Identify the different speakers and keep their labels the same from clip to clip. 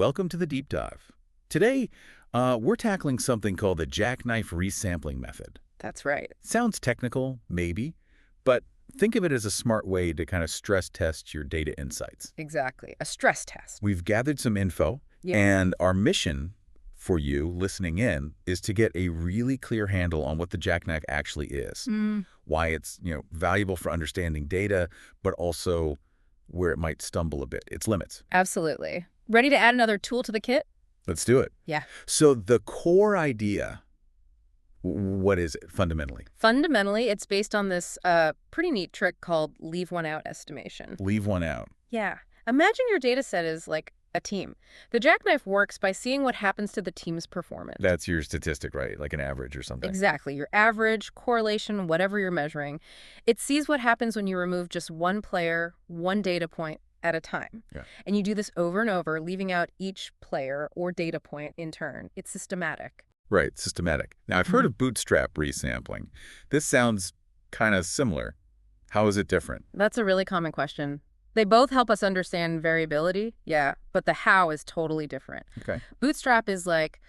Speaker 1: welcome to the deep dive. Today, we're tackling something called the Jackknife resampling method.
Speaker 2: That's right.
Speaker 1: Sounds technical, maybe, but think of it as a smart way to kind of stress test your data insights.
Speaker 2: Exactly. A stress test.
Speaker 1: We've gathered some info,
Speaker 2: Yeah.
Speaker 1: and our mission for you listening in is to get a really clear handle on what the Jackknife actually is, why it's valuable for understanding data, but also where it might stumble a bit, its limits.
Speaker 2: Absolutely. Ready to add another tool to the kit?
Speaker 1: Let's do it.
Speaker 2: Yeah.
Speaker 1: So the core idea, what is it fundamentally?
Speaker 2: Fundamentally, it's based on this pretty neat trick called leave one out estimation.
Speaker 1: Leave one out.
Speaker 2: Yeah. Imagine your data set is like a team. The Jackknife works by seeing what happens to the team's performance.
Speaker 1: That's your statistic, right? Like an average or something.
Speaker 2: Exactly. Your average, correlation, whatever you're measuring. It sees what happens when you remove just one player, one data point at a time.
Speaker 1: Yeah.
Speaker 2: And you do this over and over, leaving out each player or data point in turn. It's systematic.
Speaker 1: Right, systematic. Now, I've heard of bootstrap resampling. This sounds kind of similar. How is it different?
Speaker 2: That's a really common question. They both help us understand variability, yeah, but the how is totally different.
Speaker 1: Okay.
Speaker 2: Bootstrap is like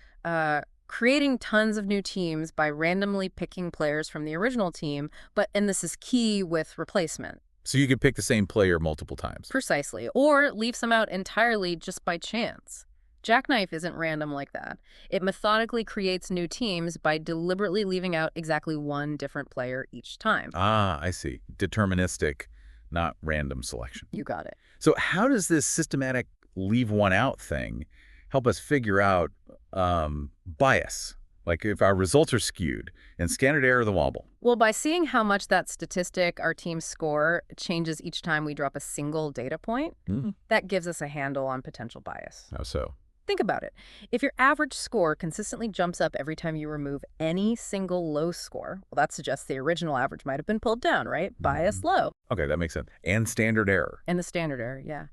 Speaker 2: creating tons of new teams by randomly picking players from the original team, and this is key with replacement.
Speaker 1: So you could pick the same player multiple times.
Speaker 2: Precisely. Or leave some out entirely just by chance. Jackknife isn't random like that. It methodically creates new teams by deliberately leaving out exactly one different player each time.
Speaker 1: Ah, I see. Deterministic, not random selection.
Speaker 2: You got it.
Speaker 1: So how does this systematic leave one out thing help us figure out bias? Like if our results are skewed and standard error the wobble.
Speaker 2: Well, by seeing how much that statistic, our team's score, changes each time we drop a single data point, that gives us a handle on potential bias.
Speaker 1: How so?
Speaker 2: Think about it. If your average score consistently jumps up every time you remove any single low score, well, that suggests the original average might have been pulled down, right? Bias low.
Speaker 1: Okay, that makes sense. And standard error.
Speaker 2: And the standard error, yeah.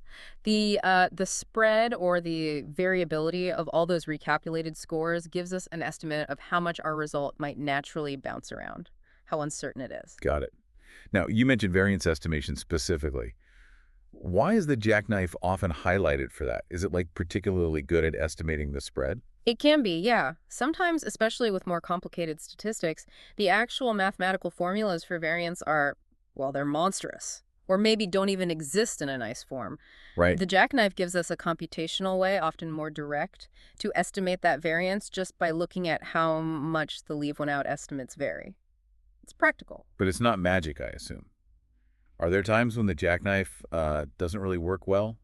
Speaker 2: The spread or the variability of all those recalculated scores gives us an estimate of how much our result might naturally bounce around, how uncertain it is.
Speaker 1: Got it. Now, you mentioned variance estimation specifically. Why is the Jackknife often highlighted for that? Is it like particularly good at estimating the spread?
Speaker 2: It can be, yeah. Sometimes, especially with more complicated statistics, the actual mathematical formulas for variance are, well, they're monstrous. Or maybe don't even exist in a nice form.
Speaker 1: Right.
Speaker 2: The Jackknife gives us a computational way, often more direct, to estimate that variance just by looking at how much the leave one out estimates vary. It's practical.
Speaker 1: But it's not magic, I assume. Are there times when the Jackknife doesn't really work well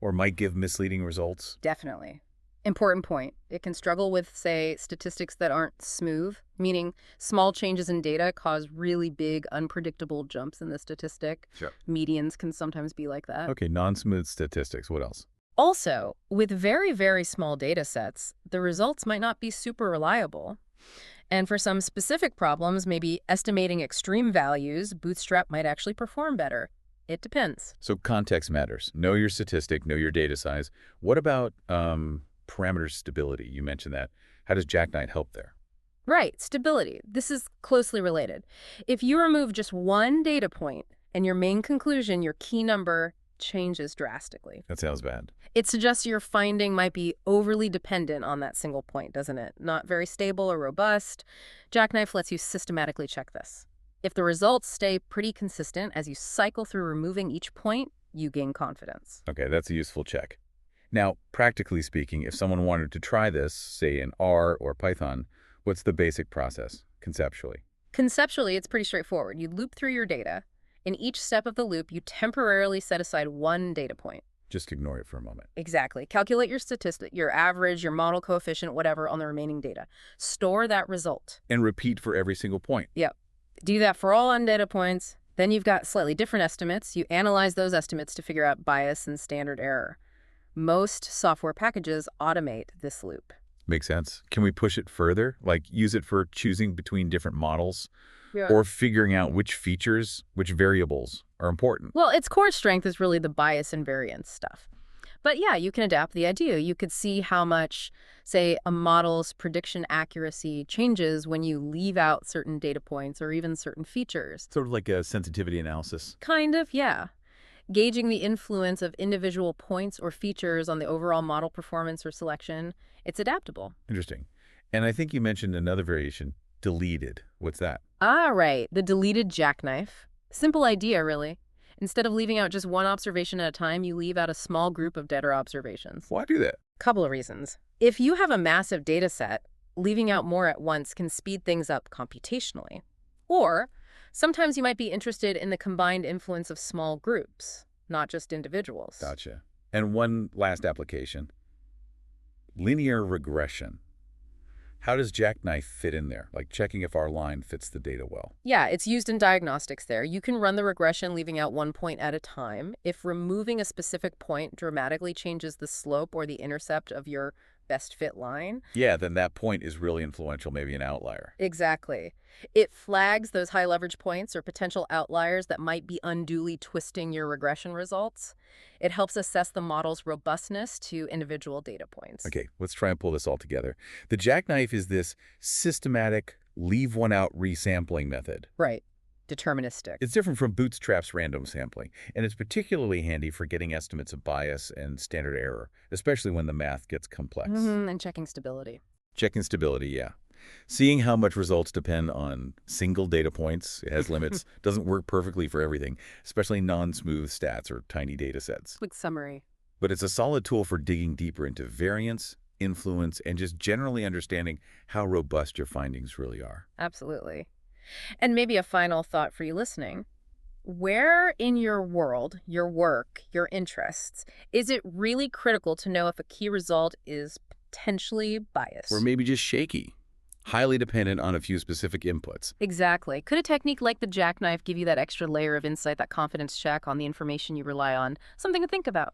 Speaker 1: or might give misleading results?
Speaker 2: Definitely. Important point. It can struggle with, say, statistics that aren't smooth, meaning small changes in data cause really big, unpredictable jumps in the statistic.
Speaker 1: Sure.
Speaker 2: Medians can sometimes be like that.
Speaker 1: Okay, non-smooth statistics. What else?
Speaker 2: Also, with very, very small data sets, the results might not be super reliable. And for some specific problems, maybe estimating extreme values, Bootstrap might actually perform better. It depends.
Speaker 1: So context matters. Know your statistic, know your data size. What about parameter stability? You mentioned that. How does Jackknife help there?
Speaker 2: Right, stability. This is closely related. If you remove just one data point and your main conclusion, your key number, changes drastically.
Speaker 1: That sounds bad.
Speaker 2: It suggests your finding might be overly dependent on that single point, doesn't it? Not very stable or robust. Jackknife lets you systematically check this. If the results stay pretty consistent as you cycle through removing each point, you gain confidence.
Speaker 1: Okay, that's a useful check. Now, practically speaking, if someone wanted to try this, say in R or Python, what's the basic process, conceptually?
Speaker 2: Conceptually, it's pretty straightforward. You loop through your data. In each step of the loop, you temporarily set aside one data point.
Speaker 1: Just ignore it for a moment.
Speaker 2: Exactly. Calculate your statistic, your average, your model coefficient, whatever, on the remaining data. Store that result.
Speaker 1: And repeat for every single point.
Speaker 2: Yep. Do that for all undata points. Then you've got slightly different estimates. You analyze those estimates to figure out bias and standard error. Most software packages automate this loop.
Speaker 1: Makes sense. Can we push it further? Like use it for choosing between different models?
Speaker 2: Yeah.
Speaker 1: Or figuring out which features, which variables are important?
Speaker 2: Well, its core strength is really the bias and variance stuff. But yeah, you can adapt the idea. You could see how much, say, a model's prediction accuracy changes when you leave out certain data points or even certain features.
Speaker 1: Sort of like a sensitivity analysis.
Speaker 2: Kind of, yeah. Gauging the influence of individual points or features on the overall model performance or selection, it's adaptable.
Speaker 1: Interesting. And I think you mentioned another variation, deleted. What's that?
Speaker 2: Ah, right, the deleted jackknife. Simple idea, really. Instead of leaving out just one observation at a time, you leave out a small group of deader observations.
Speaker 1: Why do that?
Speaker 2: Couple of reasons. If you have a massive data set, leaving out more at once can speed things up computationally. Or sometimes you might be interested in the combined influence of small groups, not just individuals.
Speaker 1: Gotcha. And one last application, linear regression. How does Jackknife fit in there? Like checking if our line fits the data well.
Speaker 2: Yeah, it's used in diagnostics there. You can run the regression leaving out one point at a time. If removing a specific point dramatically changes the slope or the intercept of your best fit line.
Speaker 1: Yeah, then that point is really influential, maybe an outlier.
Speaker 2: Exactly. It flags those high leverage points or potential outliers that might be unduly twisting your regression results. It helps assess the model's robustness to individual data points.
Speaker 1: Okay, let's try and pull this all together. The Jackknife is this systematic leave one out resampling method.
Speaker 2: Right. Deterministic.
Speaker 1: It's different from Bootstrap's random sampling, and it's particularly handy for getting estimates of bias and standard error, especially when the math gets complex.
Speaker 2: And checking stability.
Speaker 1: Checking stability, yeah. Seeing how much results depend on single data points, it has limits, doesn't work perfectly for everything, especially non-smooth stats or tiny data sets.
Speaker 2: Quick summary.
Speaker 1: But it's a solid tool for digging deeper into variance, influence, and just generally understanding how robust your findings really are.
Speaker 2: Absolutely. And maybe a final thought for you listening. Where in your world, your work, your interests, is it really critical to know if a key result is potentially biased?
Speaker 1: Or maybe just shaky, highly dependent on a few specific inputs.
Speaker 2: Exactly. Could a technique like the jackknife give you that extra layer of insight, that confidence check on the information you rely on? Something to think about.